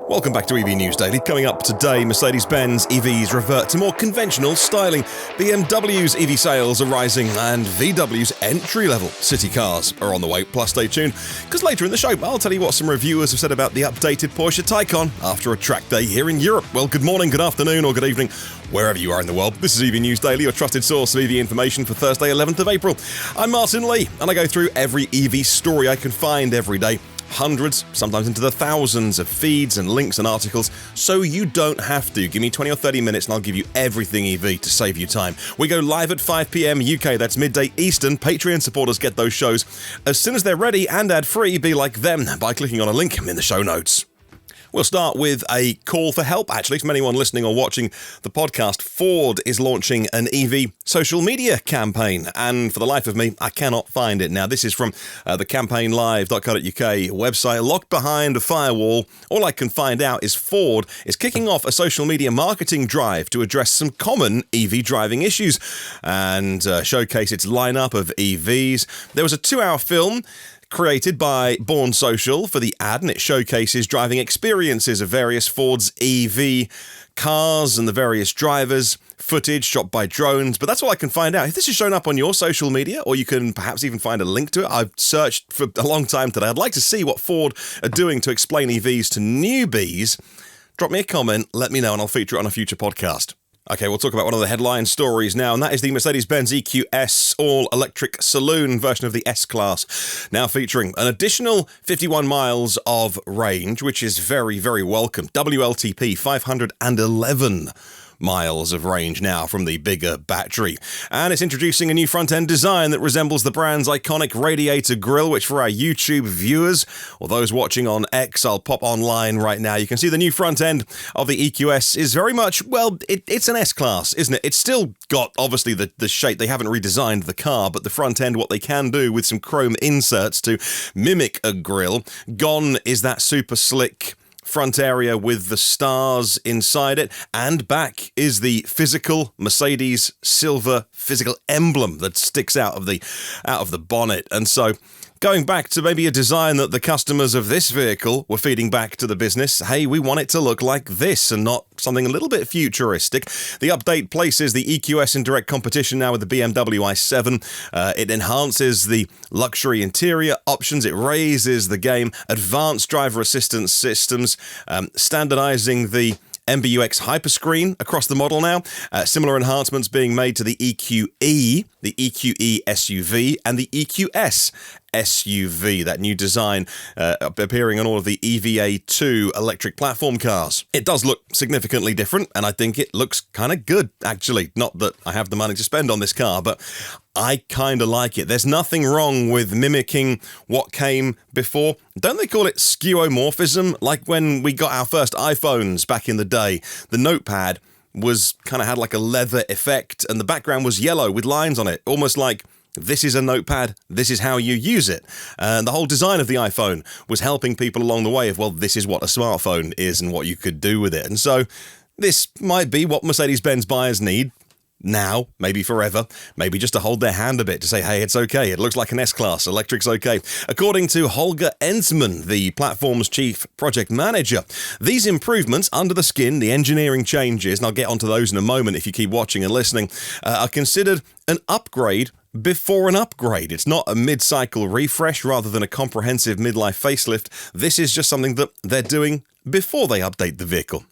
Welcome back to EV News Daily. Coming up today, Mercedes-Benz EVs revert to more conventional styling. BMW's EV sales are rising and VW's entry-level city cars are on the way. Plus, stay tuned, because later in the show, I'll tell you what some reviewers have said about the updated Porsche Taycan after a track day here in Europe. Well, good morning, good afternoon, or good evening, wherever you are in the world. This is EV News Daily, your trusted source of EV information for Thursday, 11th of April. I'm Martin Lee, and I go through every EV story I can find every day. Hundreds, sometimes into the thousands of feeds and links and articles, so you don't have to. Give me 20 or 30 minutes and I'll give you everything EV to save you time. We go live at 5 p.m. UK, that's midday Eastern. Patreon supporters get those shows as soon as they're ready and ad-free. Be like them by clicking on a link in the show notes. We'll start with a call for help, actually, from anyone listening or watching the podcast. Ford is launching an EV social media campaign, and for the life of me, I cannot find it. Now, this is from the campaignlive.co.uk website, locked behind a firewall. All I can find out is Ford is kicking off a social media marketing drive to address some common EV driving issues and showcase its lineup of EVs. There was a 2-hour film created by Born Social for the ad, and it showcases driving experiences of various Ford's EV cars and the various drivers, footage shot by drones, but that's all I can find out. If this is shown up on your social media, or you can perhaps even find a link to it, I've searched for a long time today. I'd like to see what Ford are doing to explain EVs to newbies. Drop me a comment, let me know, and I'll feature it on a future podcast. Okay, we'll talk about one of the headline stories now, and that is the Mercedes-Benz EQS all-electric saloon version of the S-Class, now featuring an additional 51 miles of range, which is very, very welcome. WLTP 511 miles of range now from the bigger battery. And it's introducing a new front-end design that resembles the brand's iconic radiator grille, which for our YouTube viewers, or those watching on X, I'll pop online right now. You can see the new front end of the EQS is very much, well, it's an S-Class, isn't it? It's still got, obviously, the shape. They haven't redesigned the car, but the front end, what they can do with some chrome inserts to mimic a grille. Gone is that super slick front area with the stars inside it, and back is the physical Mercedes silver physical emblem that sticks out of the bonnet. And so, going back to maybe a design that the customers of this vehicle were feeding back to the business, hey, we want it to look like this and not something a little bit futuristic. The update places the EQS in direct competition now with the BMW i7. It enhances the luxury interior options. It raises the game. Advanced driver assistance systems, standardizing the MBUX hyperscreen across the model now. Similar enhancements being made to the EQE, the EQE SUV, and the EQS SUV, that new design appearing on all of the EVA2 electric platform cars. It does look significantly different, and I think it looks kind of good, actually. Not that I have the money to spend on this car, but I kind of like it. There's nothing wrong with mimicking what came before. Don't they call it skeuomorphism? Like when we got our first iPhones back in the day, the notepad was kind of had like a leather effect, and the background was yellow with lines on it, almost like this is a notepad, this is how you use it. And the whole design of the iPhone was helping people along the way of, well, this is what a smartphone is and what you could do with it. And so this might be what Mercedes-Benz buyers need now, maybe forever, maybe just to hold their hand a bit, to say, hey, it's okay, it looks like an S-Class, electric's okay. According to Holger Ensman, the platform's chief project manager, these improvements under the skin, the engineering changes, and I'll get onto those in a moment if you keep watching and listening, are considered an upgrade before an upgrade. It's not a mid-cycle refresh rather than a comprehensive midlife facelift. This is just something that they're doing before they update the vehicle.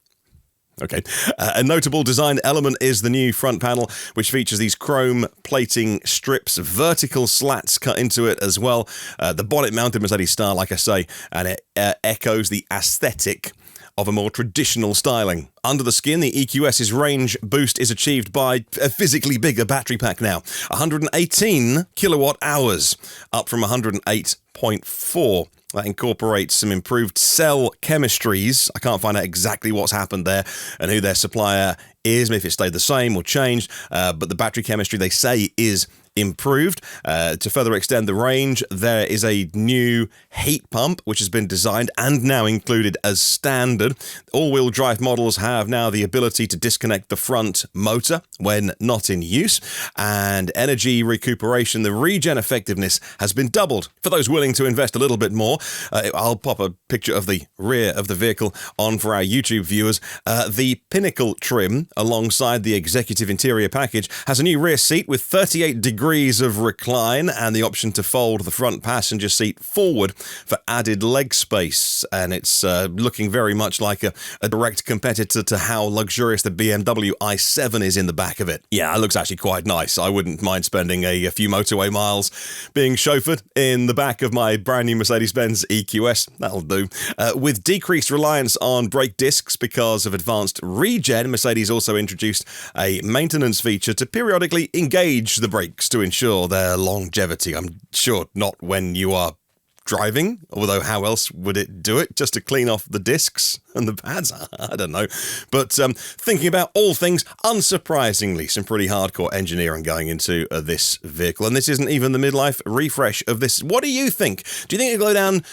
Okay. A notable design element is the new front panel, which features these chrome plating strips, vertical slats cut into it as well. The bonnet-mounted Mercedes style, like I say, and it echoes the aesthetic of a more traditional styling. Under the skin, the EQS's range boost is achieved by a physically bigger battery pack now. 118 kilowatt hours, up from 108.4. That incorporates some improved cell chemistries. I can't find out exactly what's happened there and who their supplier is, if it stayed the same or changed, but the battery chemistry, they say, is improved. To further extend the range, there is a new heat pump which has been designed and now included as standard. All-wheel drive models have now the ability to disconnect the front motor when not in use, and energy recuperation, the regen effectiveness, has been doubled. For those willing to invest a little bit more, I'll pop a picture of the rear of the vehicle on for our YouTube viewers. The Pinnacle trim alongside the executive interior package has a new rear seat with 38 degrees of recline and the option to fold the front passenger seat forward for added leg space, and it's looking very much like a direct competitor to how luxurious the BMW i7 is in the back of it. Yeah, it looks actually quite nice. I wouldn't mind spending a few motorway miles being chauffeured in the back of my brand new Mercedes-Benz EQS. That'll do. With decreased reliance on brake discs because of advanced regen, Mercedes also introduced a maintenance feature to periodically engage the brakes to ensure their longevity. I'm sure not when you are driving, although how else would it do it? Just to clean off the discs and the pads? I don't know. But thinking about all things, unsurprisingly, some pretty hardcore engineering going into this vehicle. And this isn't even the midlife refresh of this. What do you think? Do you think it'll go down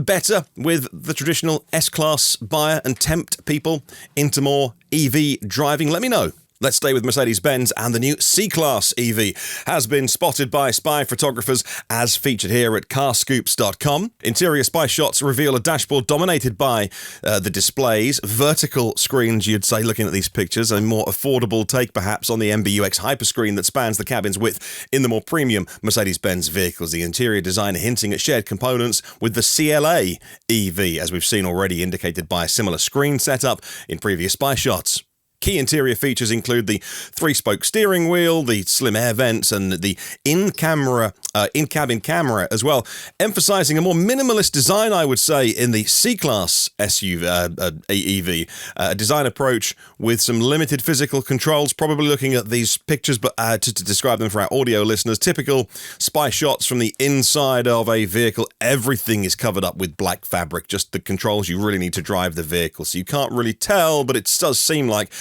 better with the traditional S-Class buyer and tempt people into more EV driving? Let me know. Let's stay with Mercedes-Benz, and the new C-Class EV has been spotted by spy photographers as featured here at carscoops.com. Interior spy shots reveal a dashboard dominated by the displays, vertical screens, you'd say, looking at these pictures, a more affordable take perhaps on the MBUX hyperscreen that spans the cabin's width in the more premium Mercedes-Benz vehicles. The interior design hinting at shared components with the CLA EV, as we've seen already, indicated by a similar screen setup in previous spy shots. Key interior features include the 3-spoke steering wheel, the slim air vents, and the in-cabin camera as well, emphasizing a more minimalist design, I would say, in the C-Class SUV EV. A design approach with some limited physical controls, probably looking at these pictures, but to describe them for our audio listeners, typical spy shots from the inside of a vehicle. Everything is covered up with black fabric, just the controls you really need to drive the vehicle. So you can't really tell, but it does seem like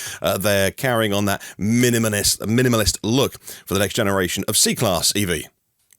they're carrying on that minimalist look for the next generation of C-Class EV.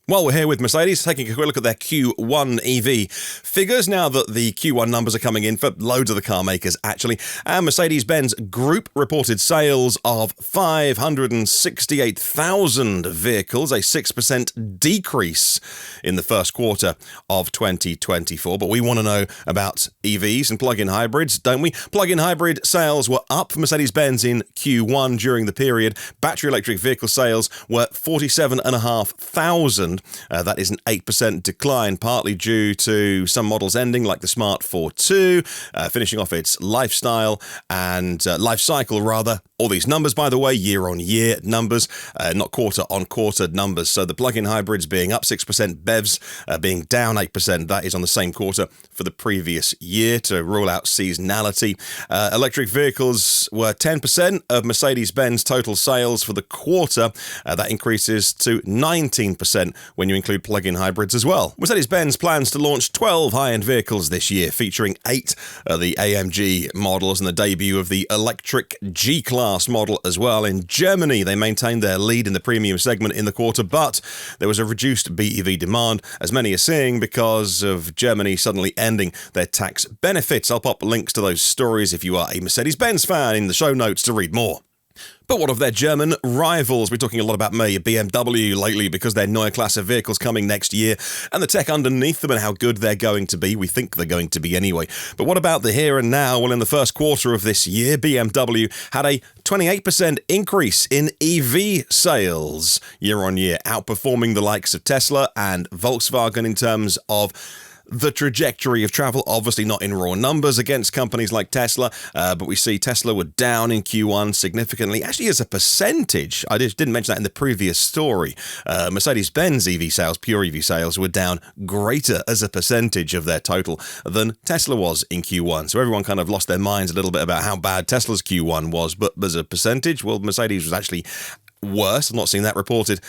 While we're here with Mercedes, taking a quick look at their Q1 EV figures, now that the Q1 numbers are coming in for loads of the car makers, actually. And Mercedes-Benz Group reported sales of 568,000 vehicles, a 6% decrease in the first quarter of 2024. But we want to know about EVs and plug-in hybrids, don't we? Plug-in hybrid sales were up for Mercedes-Benz in Q1 during the period. Battery electric vehicle sales were 47,500. That is an 8% decline, partly due to some models ending, like the Smart 4.2, finishing off its life cycle, rather. All these numbers, by the way, year-on-year numbers, not quarter-on-quarter numbers. So the plug-in hybrids being up 6%, BEVs being down 8%. That is on the same quarter for the previous year to rule out seasonality. Electric vehicles were 10% of Mercedes-Benz total sales for the quarter. That increases to 19% when you include plug-in hybrids as well. Mercedes-Benz plans to launch 12 high-end vehicles this year, featuring 8 of the AMG models and the debut of the electric G-Class model as well. In Germany, they maintained their lead in the premium segment in the quarter, but there was a reduced BEV demand, as many are seeing, because of Germany suddenly ending their tax benefits. I'll pop links to those stories if you are a Mercedes-Benz fan in the show notes to read more. But what of their German rivals? We're talking a lot about BMW lately because their Neue Klasse vehicles coming next year and the tech underneath them and how good they're going to be. We think they're going to be anyway. But what about the here and now? Well, in the first quarter of this year, BMW had a 28% increase in EV sales year on year, outperforming the likes of Tesla and Volkswagen in terms of the trajectory of travel, obviously not in raw numbers against companies like Tesla, but we see Tesla were down in Q1 significantly. Actually, as a percentage, I just didn't mention that in the previous story, Mercedes-Benz EV sales, pure EV sales, were down greater as a percentage of their total than Tesla was in Q1. So everyone kind of lost their minds a little bit about how bad Tesla's Q1 was, but as a percentage, well, Mercedes was actually worse. I've not seen that reported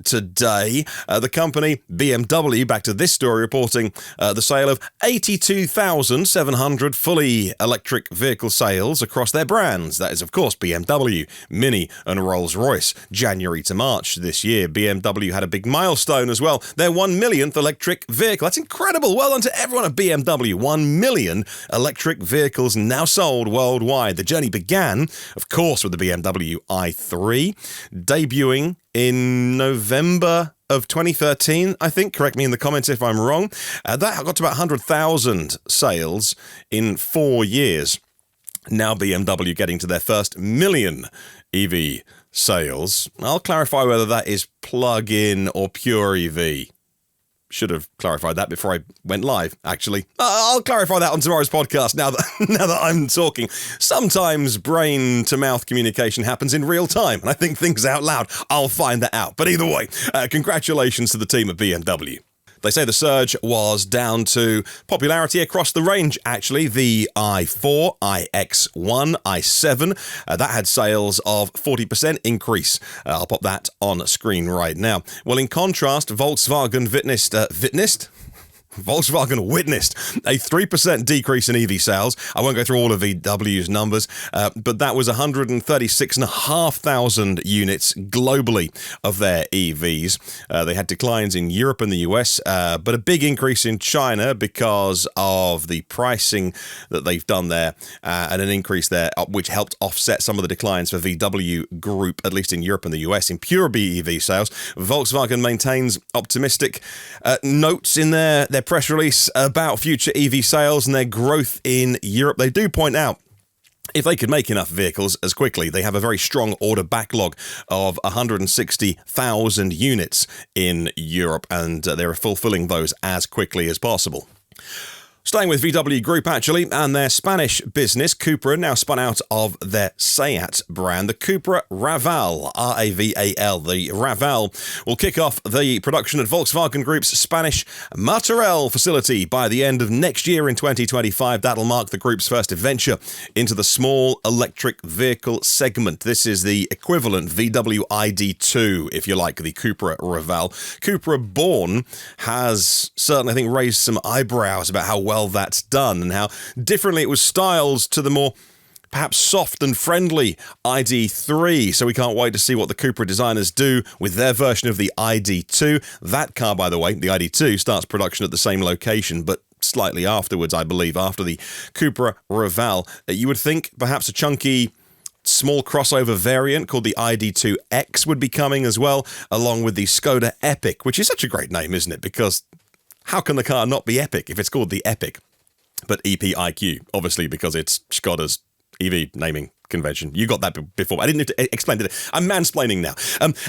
today. The company, BMW, back to this story, reporting the sale of 82,700 fully electric vehicle sales across their brands. That is, of course, BMW, Mini and Rolls-Royce. January to March this year, BMW had a big milestone as well. Their 1 millionth electric vehicle. That's incredible. Well done to everyone at BMW. 1 million electric vehicles now sold worldwide. The journey began, of course, with the BMW i3, debuting in November of 2013, I think. Correct me in the comments if I'm wrong. That got to about 100,000 sales in 4 years. Now BMW getting to their first million EV sales. I'll clarify whether that is plug-in or pure EV. Should have clarified that before I went live, actually. I'll clarify that on tomorrow's podcast now that I'm talking. Sometimes brain-to-mouth communication happens in real time, and I think things out loud. I'll find that out. But either way, congratulations to the team at BMW. They say the surge was down to popularity across the range, actually. The i4, iX1, i7, that had sales of 40% increase. I'll pop that on screen right now. Well, in contrast, Volkswagen Volkswagen witnessed a 3% decrease in EV sales. I won't go through all of VW's numbers, but that was 136,500 units globally of their EVs. They had declines in Europe and the US, but a big increase in China because of the pricing that they've done there, and an increase there, which helped offset some of the declines for VW Group, at least in Europe and the US. In pure BEV sales, Volkswagen maintains optimistic notes in their press release about future EV sales and their growth in Europe. They do point out, if they could make enough vehicles as quickly, they have a very strong order backlog of 160,000 units in Europe, and they're fulfilling those as quickly as possible. Staying with VW Group, actually, and their Spanish business, Cupra, now spun out of their Seat brand. The Cupra Raval, R-A-V-A-L, the Raval, will kick off the production at Volkswagen Group's Spanish Martorell facility by the end of next year in 2025. That'll mark the group's first venture into the small electric vehicle segment. This is the equivalent VW ID2, if you like, the Cupra Raval. Cupra Born has certainly, I think, raised some eyebrows about how well that's done and how differently it was styled to the more perhaps soft and friendly ID3. So we can't wait to see what the Cupra designers do with their version of the ID2. That car, by the way, the ID2, starts production at the same location, but slightly afterwards, I believe, after the Cupra Raval. You would think perhaps a chunky small crossover variant called the ID2X would be coming as well, along with the Skoda Epic, which is such a great name, isn't it? Because how can the car not be epic if it's called the Epic? But EPIQ, obviously, because it's Skoda's EV naming convention. You got that before. I didn't need to explain it. I'm mansplaining now.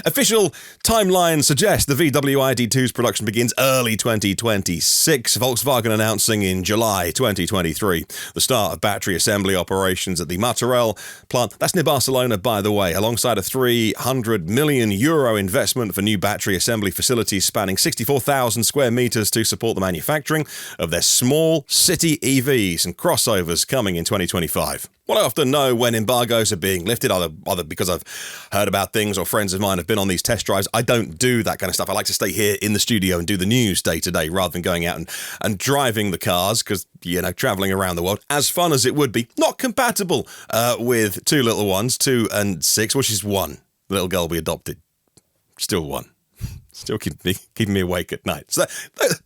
Official timeline suggests the VW ID2's production begins early 2026. Volkswagen announcing in July 2023 the start of battery assembly operations at the Martorell plant. That's near Barcelona, by the way, alongside a €300 million investment for new battery assembly facilities spanning 64,000 square meters to support the manufacturing of their small city EVs and crossovers coming in 2025. Well, I often know when embargoes are being lifted, either because I've heard about things or friends of mine have been on these test drives. I don't do that kind of stuff. I like to stay here in the studio and do the news day to day rather than going out and driving the cars because, you know, traveling around the world, as fun as it would be, not compatible with two little ones, 2 and 6, which is 1. The little girl we adopted. Still 1. Still keeping me awake at night. So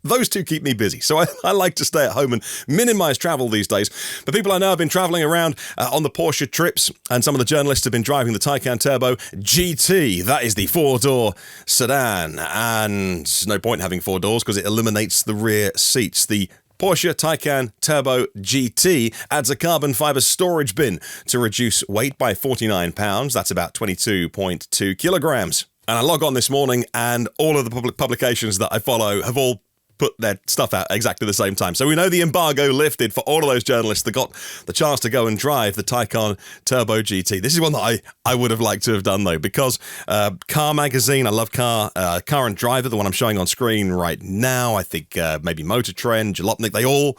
those two keep me busy. So I like to stay at home and minimize travel these days. But people I know have been traveling around on the Porsche trips, and some of the journalists have been driving the Taycan Turbo GT. That is the 4-door sedan. And no point having 4 doors because it eliminates the rear seats. The Porsche Taycan Turbo GT adds a carbon fibre storage bin to reduce weight by 49 pounds. That's about 22.2 kilograms. And I log on this morning and all of the public publications that I follow have all put their stuff out exactly the same time. So we know the embargo lifted for all of those journalists that got the chance to go and drive the Taycan Turbo GT. This is one that I would have liked to have done, though, because Car Magazine, I love Car and Driver, the one I'm showing on screen right now, I think maybe Motor Trend, Jalopnik, they all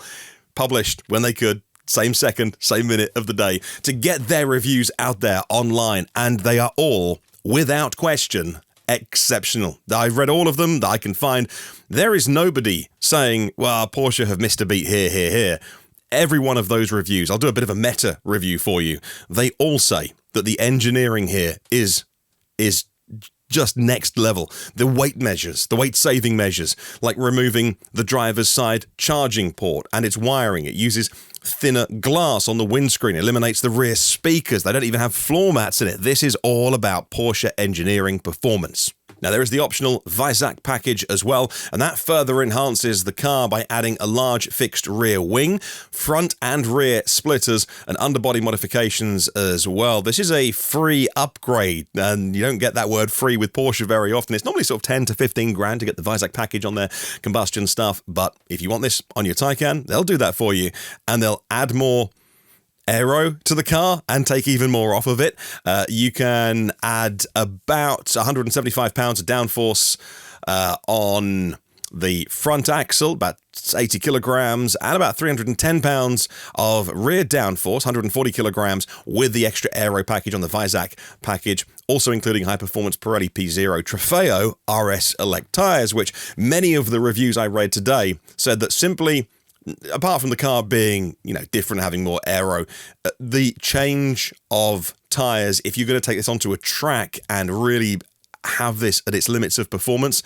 published when they could, same second, same minute of the day, to get their reviews out there online, and they are all without question, exceptional. I've read all of them that I can find. There is nobody saying, well, Porsche have missed a beat here. Every one of those reviews, I'll do a bit of a meta review for you. They all say that the engineering here is just next level. The weight measures, the weight saving measures, like removing the driver's side charging port and its wiring. It uses thinner glass on the windscreen, eliminates the rear speakers. They don't even have floor mats in it. This is all about Porsche engineering performance. Now, there is the optional Weissach package as well, and that further enhances the car by adding a large fixed rear wing, front and rear splitters, and underbody modifications as well. This is a free upgrade, and you don't get that word free with Porsche very often. It's normally sort of 10 to 15 grand to get the Weissach package on their combustion stuff, but if you want this on your Taycan, they'll do that for you, and they'll add more aero to the car and take even more off of it. You can add about 175 pounds of downforce on the front axle, about 80 kilograms, and about 310 pounds of rear downforce, 140 kilograms, with the extra aero package on the Weissach package, also including high-performance Pirelli P0 Trofeo RS Elect tyres, which many of the reviews I read today said that simply, apart from the car being, different, having more aero, the change of tyres, if you're going to take this onto a track and really have this at its limits of performance,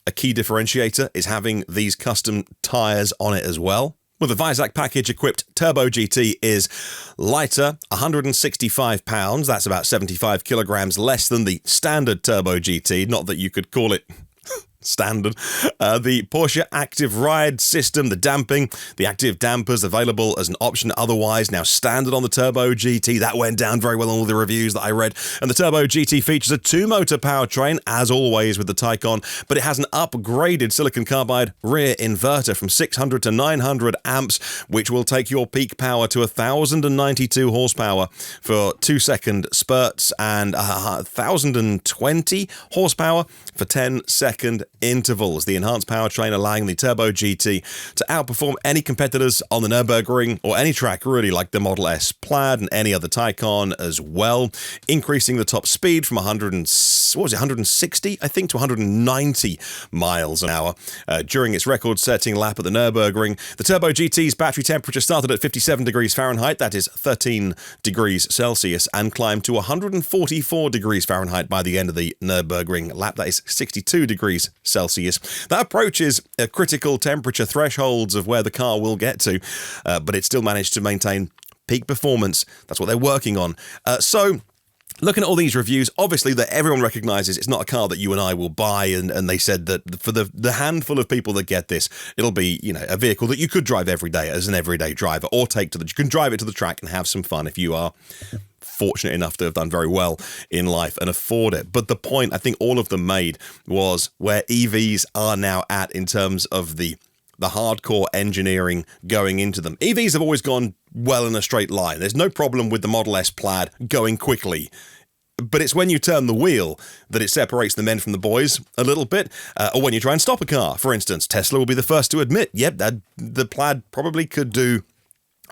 a key differentiator is having these custom tyres on it as well. Well, the Weissach package-equipped Turbo GT is lighter, 165 pounds. That's about 75 kilograms less than the standard Turbo GT. Not that you could call it standard. The Porsche Active Ride system, the damping, the active dampers available as an option otherwise now standard on the Turbo GT. That went down very well in all the reviews that I read. And the Turbo GT features a 2-motor powertrain, as always with the Taycan, but it has an upgraded silicon carbide rear inverter from 600 to 900 amps, which will take your peak power to 1,092 horsepower for 2-second spurts and 1,020 horsepower for 10-second intervals. The enhanced powertrain allowing the Turbo GT to outperform any competitors on the Nürburgring or any track really, like the Model S Plaid and any other Taycan as well, increasing the top speed from 160 I think to 190 miles an hour during its record-setting lap at the Nürburgring. The Turbo GT's battery temperature started at 57 degrees Fahrenheit, that is 13 degrees Celsius, and climbed to 144 degrees Fahrenheit by the end of the Nürburgring lap, that is 62 degrees Celsius. That approaches critical temperature thresholds of where the car will get to, but it still managed to maintain peak performance. That's what they're working on. So looking at all these reviews, obviously that everyone recognises it's not a car that you and I will buy, and they said that for the handful of people that get this, it'll be, a vehicle that you could drive every day as an everyday driver, or you can drive it to the track and have some fun if you are fortunate enough to have done very well in life and afford it. But the point I think all of them made was where EVs are now at in terms of the hardcore engineering going into them. EVs have always gone well in a straight line. There's no problem with the Model S Plaid going quickly. But it's when you turn the wheel that it separates the men from the boys a little bit. Or when you try and stop a car, for instance. Tesla will be the first to admit, the Plaid probably could do,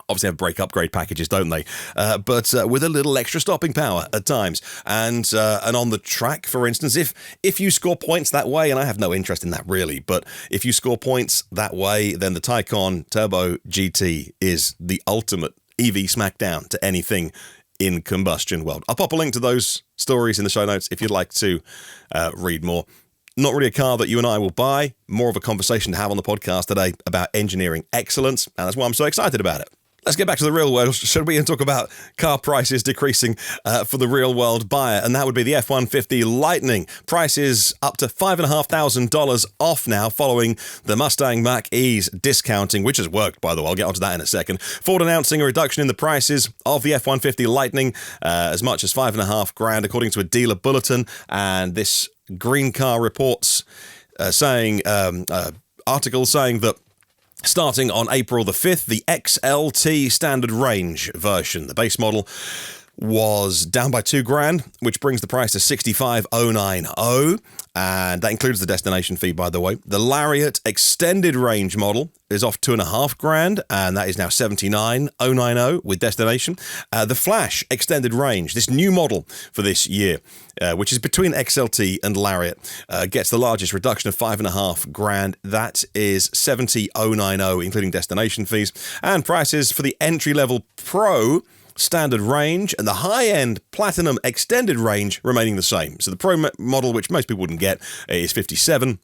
obviously have brake upgrade packages, don't they? But with a little extra stopping power at times. And on the track, for instance, if you score points that way, and I have no interest in that really, but if you score points that way, then the Taycan Turbo GT is the ultimate EV smackdown to anything in combustion world. I'll pop a link to those stories in the show notes if you'd like to read more. Not really a car that you and I will buy, more of a conversation to have on the podcast today about engineering excellence, and that's why I'm so excited about it. Let's get back to the real world, should we, and talk about car prices decreasing for the real world buyer, and that would be the F-150 Lightning. Prices up to $5,500 off now following the Mustang Mach-E's discounting, which has worked, by the way. I'll get onto that in a second. Ford announcing a reduction in the prices of the F-150 Lightning, as much as $5,500 according to a dealer bulletin, and this Green Car reports articles saying that starting on April the 5th, the XLT standard range version, the base model, was down by $2,000, which brings the price to $65,090, and that includes the destination fee, by the way. The Lariat extended range model is off $2,500, and that is now $79,090 with destination. The Flash extended range, this new model for this year, which is between XLT and Lariat, gets the largest reduction of $5,500. That is $70,090, including destination fees, and prices for the entry-level Pro standard range and the high-end Platinum extended range remaining the same. So the Pro model, which most people wouldn't get, is $57,090,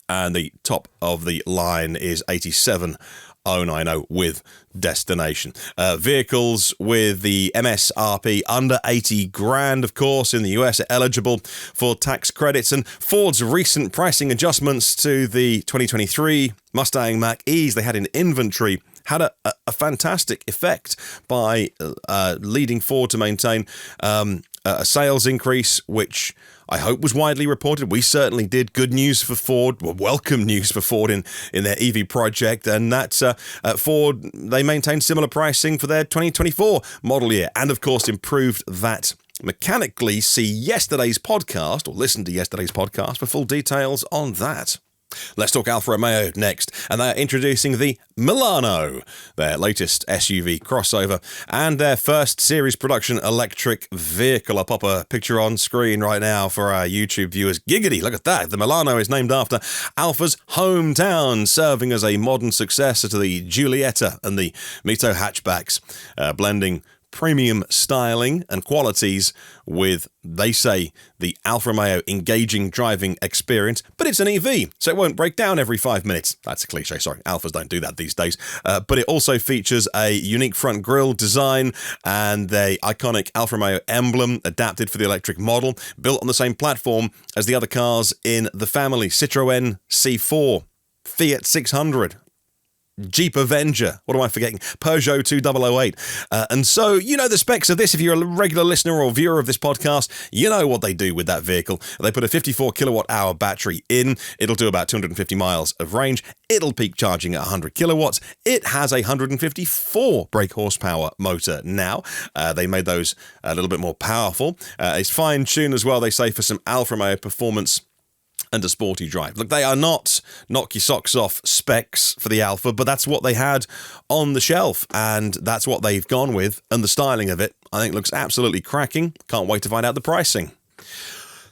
and the top of the line is $87,090 with destination. Vehicles with the MSRP under $80,000, of course, in the US are eligible for tax credits, and Ford's recent pricing adjustments to the 2023 Mustang Mach-E's they had in inventory had a fantastic effect by leading Ford to maintain a sales increase, which I hope was widely reported. We certainly did. Good news for Ford, well, welcome news for Ford in their EV project, and that's Ford, they maintained similar pricing for their 2024 model year, and of course improved that mechanically. See yesterday's podcast, or listen to yesterday's podcast for full details on that. Let's talk Alfa Romeo next, and they're introducing the Milano, their latest SUV crossover, and their first series production electric vehicle. I'll pop a picture on screen right now for our YouTube viewers. Giggity, look at that. The Milano is named after Alfa's hometown, serving as a modern successor to the Giulietta and the Mito hatchbacks, blending premium styling and qualities with, they say, the Alfa Romeo engaging driving experience, but it's an EV, so it won't break down every 5 minutes. That's a cliche, sorry, Alfas don't do that these days. But it also features a unique front grille design and the iconic Alfa Romeo emblem adapted for the electric model, built on the same platform as the other cars in the family: Citroën C4, Fiat 600, Jeep Avenger, what am I forgetting? Peugeot 2008. And so, you know the specs of this. If you're a regular listener or viewer of this podcast, you know what they do with that vehicle. They put a 54 kilowatt hour battery in. It'll do about 250 miles of range. It'll peak charging at 100 kilowatts. It has a 154 brake horsepower motor now. They made those a little bit more powerful. It's fine-tuned as well, they say, for some Alfa Romeo performance and a sporty drive. Look, they are not knock your socks off specs for the Alfa, but that's what they had on the shelf, and that's what they've gone with, and the styling of it, I think, looks absolutely cracking. Can't wait to find out the pricing.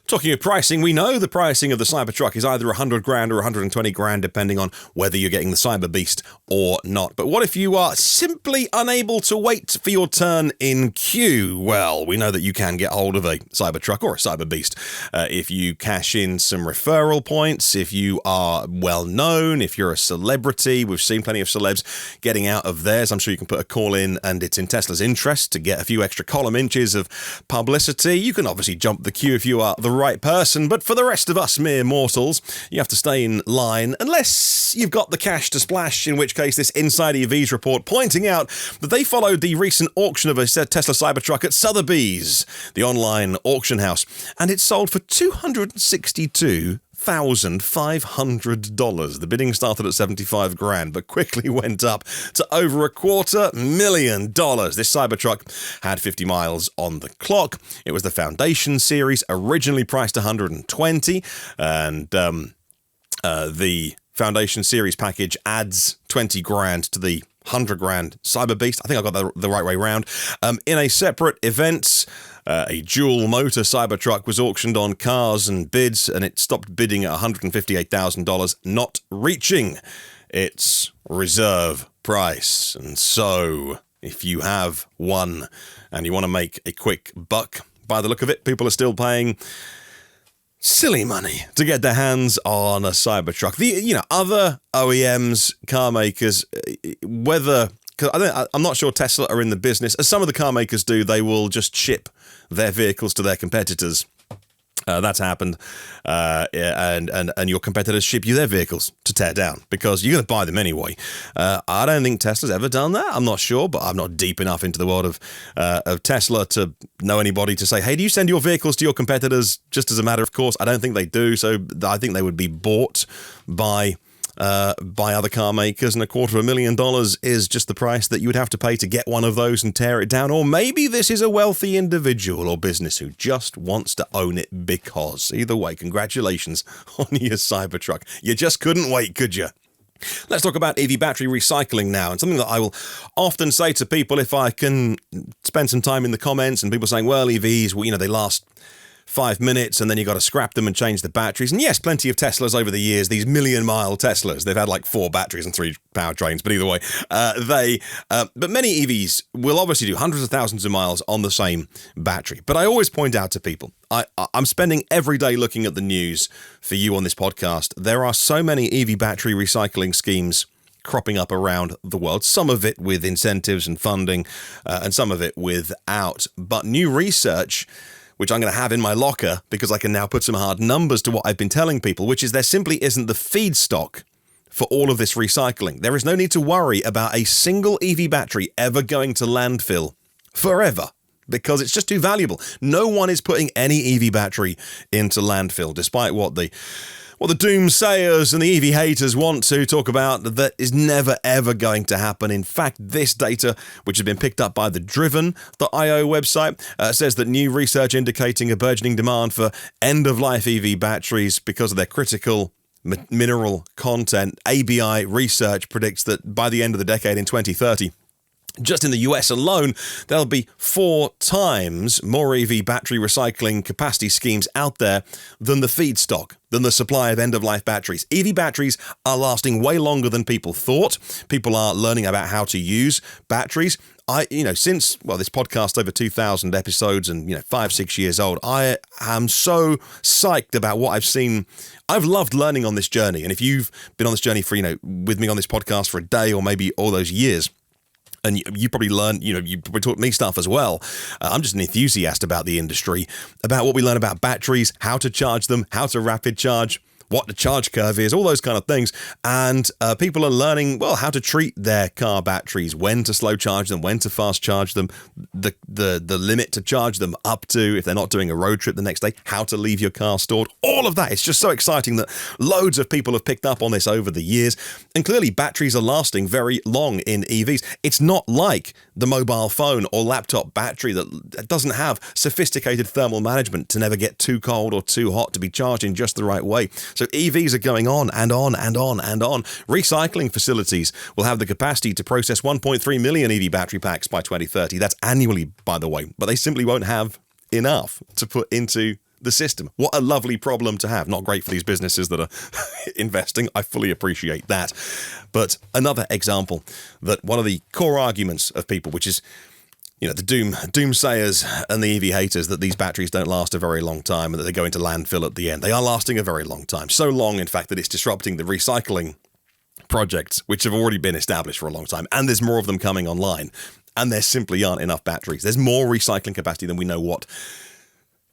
Talking of pricing, we know the pricing of the Cybertruck is either $100,000 or $120,000, depending on whether you're getting the Cyber Beast or not. But what if you are simply unable to wait for your turn in queue? Well, we know that you can get hold of a Cybertruck or a Cyber Beast if you cash in some referral points, if you are well known, if you're a celebrity. We've seen plenty of celebs getting out of theirs. I'm sure you can put a call in, and it's in Tesla's interest to get a few extra column inches of publicity. You can obviously jump the queue if you are the right person, but for the rest of us mere mortals, you have to stay in line unless you've got the cash to splash, in which case this Inside EVs report pointing out that they followed the recent auction of a Tesla Cybertruck at Sotheby's, the online auction house, and it sold for $262,500. The bidding started at $75,000, but quickly went up to over $250,000. This Cybertruck had 50 miles on the clock. It was the Foundation series, originally priced $120,000, and the Foundation series package adds $20,000 to the $100,000 Cyber Beast. I think I got that the right way round. In a separate event, a dual motor Cybertruck was auctioned on Cars and Bids, and it stopped bidding at $158,000, not reaching its reserve price. And so, if you have one and you want to make a quick buck, by the look of it, people are still paying silly money to get their hands on a Cybertruck. The other OEMs, car makers, whether, because I'm not sure Tesla are in the business, as some of the car makers do, they will just ship their vehicles to their competitors. That's happened, and your competitors ship you their vehicles to tear down because you're going to buy them anyway. I don't think Tesla's ever done that. I'm not sure, but I'm not deep enough into the world of Tesla to know anybody to say, hey, do you send your vehicles to your competitors just as a matter of course? I don't think they do, so I think they would be bought by by other car makers, and $250,000 is just the price that you would have to pay to get one of those and tear it down. Or maybe this is a wealthy individual or business who just wants to own it because. Either way, congratulations on your Cybertruck. You just couldn't wait, could you? Let's talk about EV battery recycling now, and something that I will often say to people if I can spend some time in the comments, and people saying, well, EVs, well, they last 5 minutes and then you got to scrap them and change the batteries. And yes, plenty of Teslas over the years, these million-mile Teslas, they've had like 4 batteries and 3 powertrains, but either way, but many EVs will obviously do hundreds of thousands of miles on the same battery. But I always point out to people, I'm spending every day looking at the news for you on this podcast. There are so many EV battery recycling schemes cropping up around the world, some of it with incentives and funding, and some of it without. But new research, which I'm going to have in my locker because I can now put some hard numbers to what I've been telling people, which is there simply isn't the feedstock for all of this recycling. There is no need to worry about a single EV battery ever going to landfill forever because it's just too valuable. No one is putting any EV battery into landfill, despite what the doomsayers and the EV haters want to talk about. That is never, ever going to happen. In fact, this data, which has been picked up by the Driven.io website, says that new research indicating a burgeoning demand for end-of-life EV batteries because of their critical mineral content. ABI research predicts that by the end of the decade in 2030, just in the US alone, there'll be 4 times more EV battery recycling capacity schemes out there than the feedstock, than the supply of end-of-life batteries. EV batteries are lasting way longer than people thought. People are learning about how to use batteries. Since this podcast over 2,000 episodes and 5-6 years old, I am so psyched about what I've seen. I've loved learning on this journey, and if you've been on this journey for with me on this podcast for a day or maybe all those years, and you probably learn, you probably taught me stuff as well. I'm just an enthusiast about the industry, about what we learn about batteries, how to charge them, how to rapid charge, what the charge curve is, all those kind of things. And people are learning, how to treat their car batteries, when to slow charge them, when to fast charge them, the limit to charge them up to if they're not doing a road trip the next day, how to leave your car stored, all of that. It's just so exciting that loads of people have picked up on this over the years. And clearly batteries are lasting very long in EVs. It's not like the mobile phone or laptop battery that doesn't have sophisticated thermal management to never get too cold or too hot to be charged in just the right way. So EVs are going on and on and on and on. Recycling facilities will have the capacity to process 1.3 million EV battery packs by 2030. That's annually, by the way, but they simply won't have enough to put into the system. What a lovely problem to have. Not great for these businesses that are investing. I fully appreciate that. But another example that one of the core arguments of people, which is the doomsayers and the EV haters, that these batteries don't last a very long time and that they go into landfill at the end. They are lasting a very long time. So long, in fact, that it's disrupting the recycling projects, which have already been established for a long time. And there's more of them coming online. And there simply aren't enough batteries. There's more recycling capacity than we know what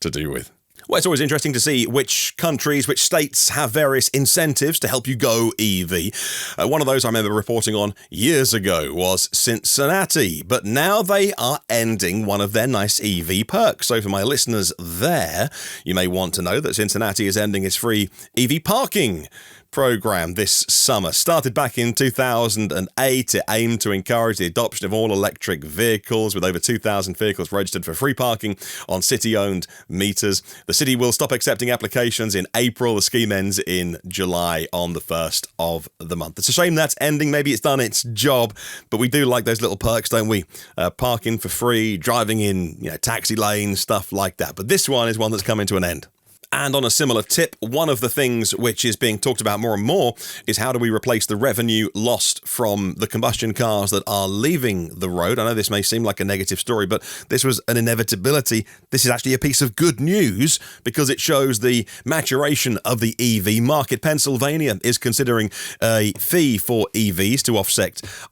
to do with. Well, it's always interesting to see which countries, which states have various incentives to help you go EV. One of those I remember reporting on years ago was Cincinnati, but now they are ending one of their nice EV perks. So for my listeners there, you may want to know that Cincinnati is ending its free EV parking program this summer. Started back in 2008, it aimed to encourage the adoption of all electric vehicles, with over 2,000 vehicles registered for free parking on city-owned meters. The city will stop accepting applications in April. The scheme ends in July on the 1st of the month. It's a shame that's ending. Maybe it's done its job, but we do like those little perks, don't we? Parking for free, driving in taxi lanes, stuff like that. But this one is one that's coming to an end. And on a similar tip, one of the things which is being talked about more and more is how do we replace the revenue lost from the combustion cars that are leaving the road. I know this may seem like a negative story, but this was an inevitability. This is actually a piece of good news because it shows the maturation of the EV market. Pennsylvania is considering a fee for EVs to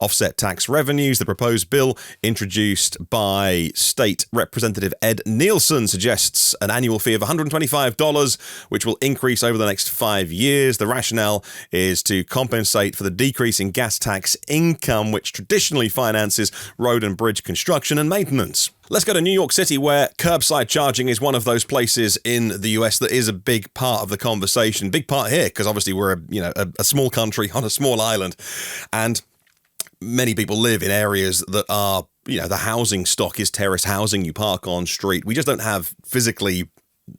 offset tax revenues. The proposed bill, introduced by State Representative Ed Nielsen, suggests an annual fee of $125 which will increase over the next 5 years. The rationale is to compensate for the decrease in gas tax income, which traditionally finances road and bridge construction and maintenance. Let's go to New York City, where curbside charging is one of those places in the US that is a big part of the conversation. Big part here, because obviously we're a small country on a small island, and many people live in areas that are, the housing stock is terrace housing. You park on street. We just don't have physically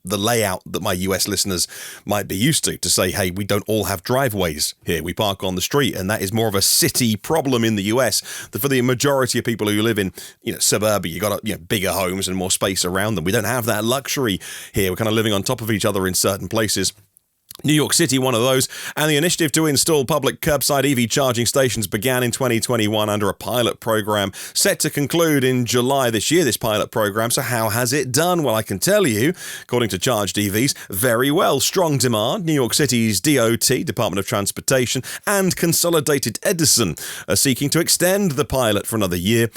the layout that my US listeners might be used to say, hey, we don't all have driveways here. We park on the street, and that is more of a city problem in the US. For the majority of people who live in, suburbia, you got bigger homes and more space around them. We don't have that luxury here. We're kind of living on top of each other in certain places. New York City, one of those, and the initiative to install public curbside EV charging stations began in 2021 under a pilot program set to conclude in July this year, this pilot program. So how has it done? Well, I can tell you, according to Charged EVs, very well. Strong demand. New York City's DOT, Department of Transportation, and Consolidated Edison are seeking to extend the pilot for another year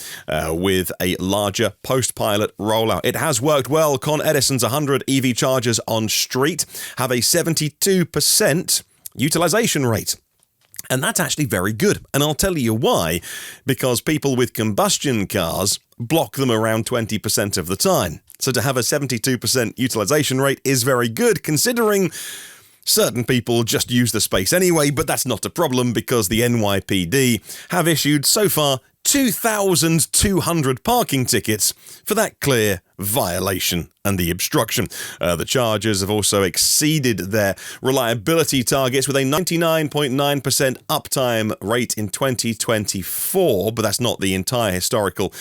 with a larger post-pilot rollout. It has worked well. Con Edison's 100 EV chargers on street have a 72% utilization rate. And that's actually very good. And I'll tell you why. Because people with combustion cars block them around 20% of the time. So to have a 72% utilization rate is very good, considering certain people just use the space anyway, but that's not a problem because the NYPD have issued so far 2,200 parking tickets for that clear violation and the obstruction. The chargers have also exceeded their reliability targets with a 99.9% uptime rate in 2024, but that's not the entire historical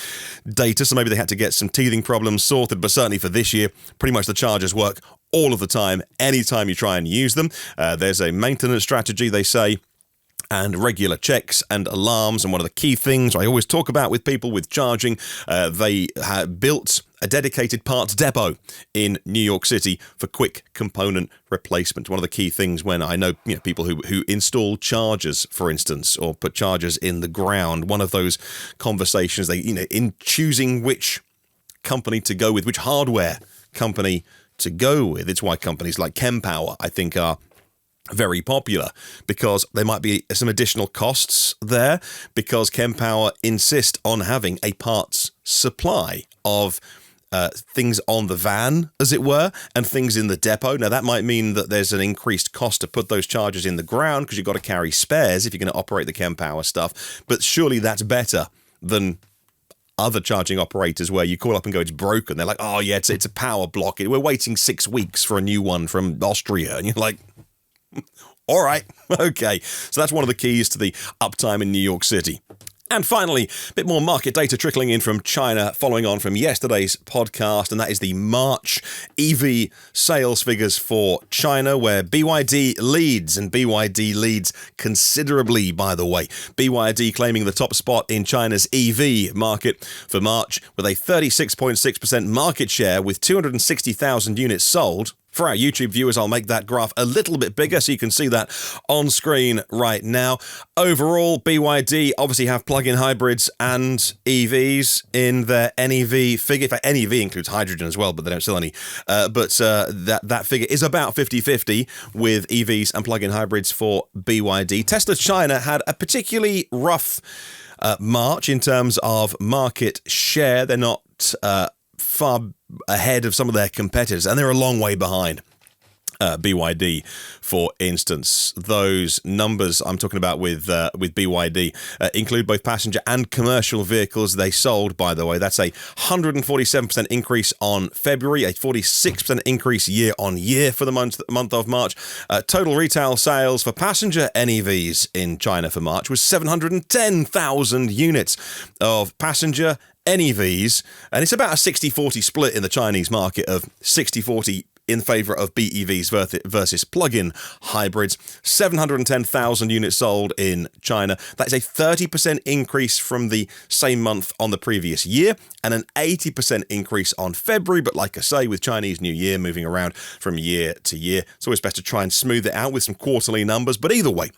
data, so maybe they had to get some teething problems sorted, but certainly for this year, pretty much the chargers work all of the time, anytime you try and use them. There's a maintenance strategy, they say, and regular checks and alarms. And one of the key things I always talk about with people with charging, they have built a dedicated parts depot in New York City for quick component replacement. One of the key things when I know people who install chargers, for instance, or put chargers in the ground, one of those conversations they in choosing which company to go with, which hardware company to go with. It's why companies like Kempower, I think, are very popular, because there might be some additional costs there, because Kempower insist on having a parts supply of things on the van, as it were, and things in the depot. Now, that might mean that there's an increased cost to put those chargers in the ground because you've got to carry spares if you're going to operate the Kempower stuff. But surely that's better than other charging operators where you call up and go, it's broken. They're like, oh, yeah, it's a power block. We're waiting 6 weeks for a new one from Austria. And you're like, all right, okay. So that's one of the keys to the uptime in New York City. And finally, a bit more market data trickling in from China, following on from yesterday's podcast, and that is the March EV sales figures for China, where BYD leads, and BYD leads considerably, by the way. BYD claiming the top spot in China's EV market for March with a 36.6% market share with 260,000 units sold. For our YouTube viewers, I'll make that graph a little bit bigger so you can see that on screen right now. Overall, BYD obviously have plug-in hybrids and EVs in their NEV figure. In fact, NEV includes hydrogen as well, but they don't sell any. But that figure is about 50-50 with EVs and plug-in hybrids for BYD. Tesla China had a particularly rough March in terms of market share. They're not far ahead of some of their competitors, and they're a long way behind BYD, for instance. Those numbers I'm talking about with BYD include both passenger and commercial vehicles they sold, by the way. That's a 147% increase on February, a 46% increase year on year for the month of March. Total retail sales for passenger NEVs in China for March was 710,000 units of passenger NEVs, and it's about a 60-40 split in the Chinese market of 60-40 in favour of BEVs versus plug-in hybrids. 710,000 units sold in China. That is a 30% increase from the same month on the previous year, and an 80% increase on February. But like I say, with Chinese New Year moving around from year to year, it's always best to try and smooth it out with some quarterly numbers. But either way,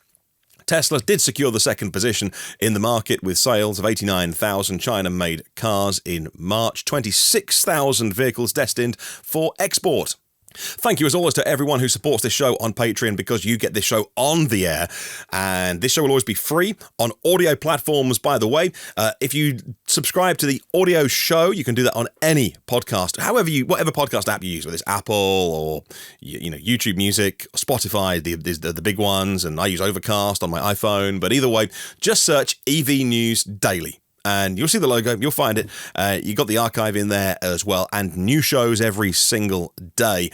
Tesla did secure the second position in the market with sales of 89,000 China-made cars in March, 26,000 vehicles destined for export. Thank you as always to everyone who supports this show on Patreon, because you get this show on the air, and this show will always be free on audio platforms, by the way. If you subscribe to the audio show, you can do that on any podcast, whatever podcast app you use, whether it's Apple or YouTube Music, Spotify, the big ones, and I use Overcast on my iPhone. But either way, just search EV News Daily, and you'll see the logo, you'll find it. You got the archive in there as well, and new shows every single day.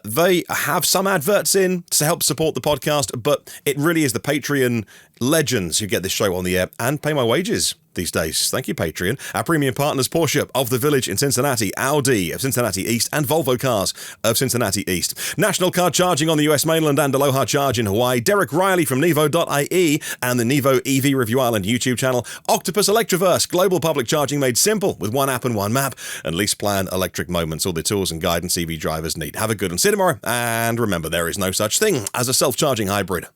They have some adverts in to help support the podcast, but it really is the Patreon legends who get this show on the air and pay my wages these days. Thank you, Patreon. Our premium partners: Porsche of the Village in Cincinnati, Audi of Cincinnati East, and Volvo Cars of Cincinnati East. National Car Charging on the US mainland and Aloha Charge in Hawaii. Derek Riley from Nevo.ie and the Nevo EV Review Island YouTube channel. Octopus Electroverse, global public charging made simple with one app and one map. And Lease Plan Electric Moments, all the tools and guidance EV drivers need. Have a good one. See you tomorrow. And remember, there is no such thing as a self-charging hybrid.